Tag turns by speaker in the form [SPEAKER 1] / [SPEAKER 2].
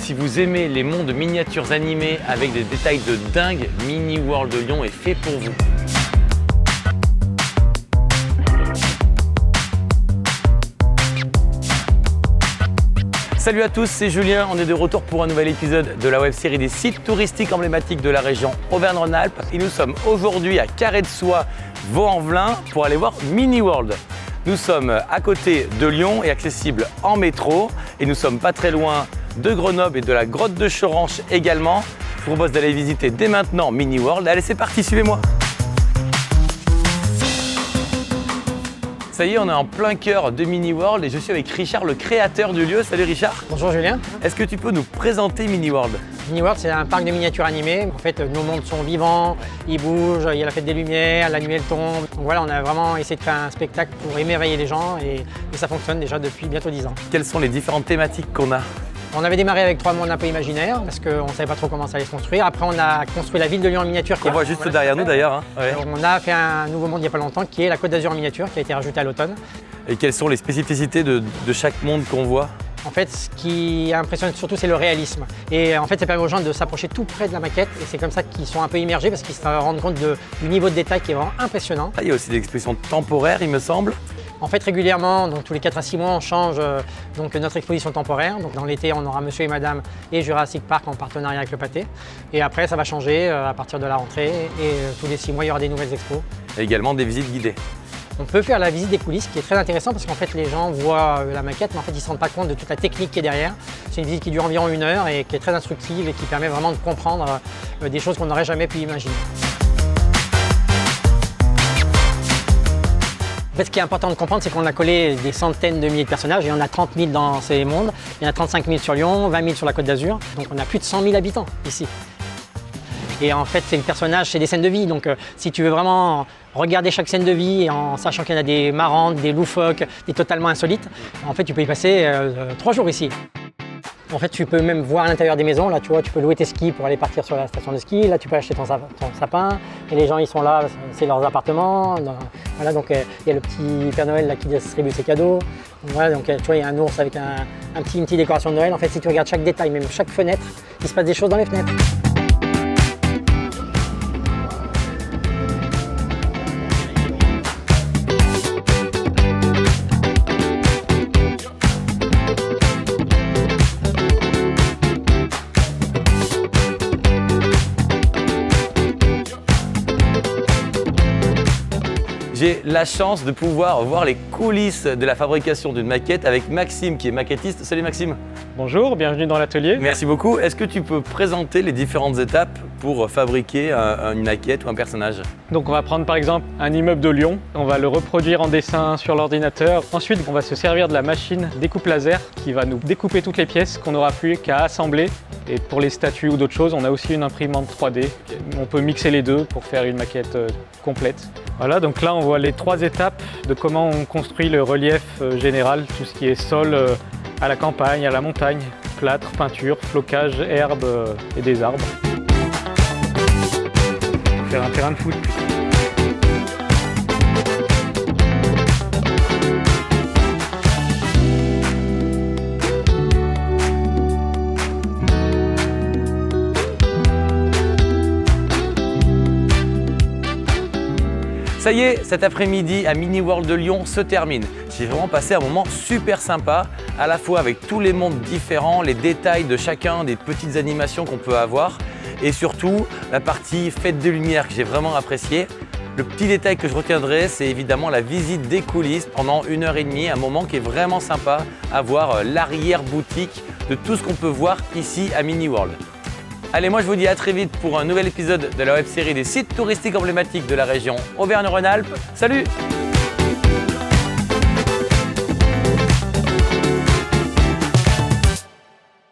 [SPEAKER 1] Si vous aimez les mondes miniatures animés avec des détails de dingue, Mini World de Lyon est fait pour vous. Salut à tous, c'est Julien, on est de retour pour un nouvel épisode de la web-série des sites touristiques emblématiques de la région Auvergne-Rhône-Alpes. Et nous sommes aujourd'hui à Carré-de-Soie, Vaux-en-Velin pour aller voir Mini World. Nous sommes à côté de Lyon et accessibles en métro. Et nous sommes pas très loin de Grenoble et de la grotte de Choranche également. Je vous propose d'aller visiter dès maintenant Mini World. Allez, c'est parti, suivez-moi. Ça y est, on est en plein cœur de Mini World et je suis avec Richard, le créateur du lieu. Salut Richard.
[SPEAKER 2] Bonjour Julien.
[SPEAKER 1] Est-ce que tu peux nous présenter Mini World?
[SPEAKER 2] Mini World, c'est un parc de miniatures animées. En fait, nos mondes sont vivants, ils bougent, il y a la fête des lumières, la nuit elle tombe. Donc voilà, on a vraiment essayé de faire un spectacle pour émerveiller les gens et ça fonctionne déjà depuis bientôt 10 ans.
[SPEAKER 1] Quelles sont les différentes thématiques qu'on a?
[SPEAKER 2] On avait démarré avec 3 mondes un peu imaginaires parce qu'on ne savait pas trop comment ça allait se construire. Après, on a construit la ville de Lyon en miniature.
[SPEAKER 1] On voit juste derrière nous d'ailleurs. Hein. Ouais.
[SPEAKER 2] On a fait un nouveau monde il n'y a pas longtemps qui est la Côte d'Azur en miniature qui a été rajoutée à l'automne.
[SPEAKER 1] Et quelles sont les spécificités de chaque monde qu'on voit?
[SPEAKER 2] En fait, ce qui impressionne surtout, c'est le réalisme. Et en fait, ça permet aux gens de s'approcher tout près de la maquette. Et c'est comme ça qu'ils sont un peu immergés parce qu'ils se rendent compte du niveau de détail qui est vraiment impressionnant.
[SPEAKER 1] Il y a aussi des expositions temporaires, il me semble.
[SPEAKER 2] En fait, régulièrement, donc tous les 4 à 6 mois, on change notre exposition temporaire. Donc dans l'été, on aura Monsieur et Madame et Jurassic Park en partenariat avec le Pâté. Et après, ça va changer à partir de la rentrée. Et tous les 6 mois, il y aura des nouvelles expos.
[SPEAKER 1] Et également des visites guidées.
[SPEAKER 2] On peut faire la visite des coulisses, qui est très intéressant parce qu'en fait les gens voient la maquette, mais en fait ils ne se rendent pas compte de toute la technique qui est derrière. C'est une visite qui dure environ 1 heure et qui est très instructive et qui permet vraiment de comprendre des choses qu'on n'aurait jamais pu imaginer. En fait, ce qui est important de comprendre, c'est qu'on a collé des centaines de milliers de personnages. Il y en a 30 000 dans ces mondes, il y en a 35 000 sur Lyon, 20 000 sur la Côte d'Azur. Donc on a plus de 100 000 habitants ici. Et en fait, c'est le personnage, c'est des scènes de vie. Donc si tu veux vraiment regarder chaque scène de vie en sachant qu'il y en a des marrantes, des loufoques, des totalement insolites, en fait, tu peux y passer 3 jours ici. En fait, tu peux même voir à l'intérieur des maisons. Là, tu vois, tu peux louer tes skis pour aller partir sur la station de ski. Là, tu peux acheter ton sapin. Et les gens, ils sont là, c'est leurs appartements. Voilà, donc il y a le petit Père Noël là, qui distribue ses cadeaux. Voilà, donc tu vois, il y a un ours avec une petite décoration de Noël. En fait, si tu regardes chaque détail, même chaque fenêtre, il se passe des choses dans les fenêtres.
[SPEAKER 1] J'ai la chance de pouvoir voir les coulisses de la fabrication d'une maquette avec Maxime qui est maquettiste. Salut Maxime.
[SPEAKER 3] Bonjour, bienvenue dans l'atelier.
[SPEAKER 1] Merci beaucoup. Est-ce que tu peux présenter les différentes étapes pour fabriquer une maquette ou un personnage?
[SPEAKER 3] Donc on va prendre par exemple un immeuble de Lyon, on va le reproduire en dessin sur l'ordinateur. Ensuite on va se servir de la machine découpe laser qui va nous découper toutes les pièces qu'on n'aura plus qu'à assembler. Et pour les statues ou d'autres choses, on a aussi une imprimante 3D. On peut mixer les deux pour faire une maquette complète. Voilà, donc là on voit les 3 étapes de comment on construit le relief général, tout ce qui est sol à la campagne, à la montagne, plâtre, peinture, flocage, herbe et des arbres. Pour faire un terrain de foot.
[SPEAKER 1] Ça y est, cet après-midi à Mini World de Lyon se termine. J'ai vraiment passé un moment super sympa, à la fois avec tous les mondes différents, les détails de chacun des petites animations qu'on peut avoir et surtout la partie fête des lumières que j'ai vraiment appréciée. Le petit détail que je retiendrai, c'est évidemment la visite des coulisses pendant 1h30, un moment qui est vraiment sympa à voir l'arrière-boutique de tout ce qu'on peut voir ici à Mini World. Allez, moi je vous dis à très vite pour un nouvel épisode de la web-série des sites touristiques emblématiques de la région Auvergne-Rhône-Alpes. Salut!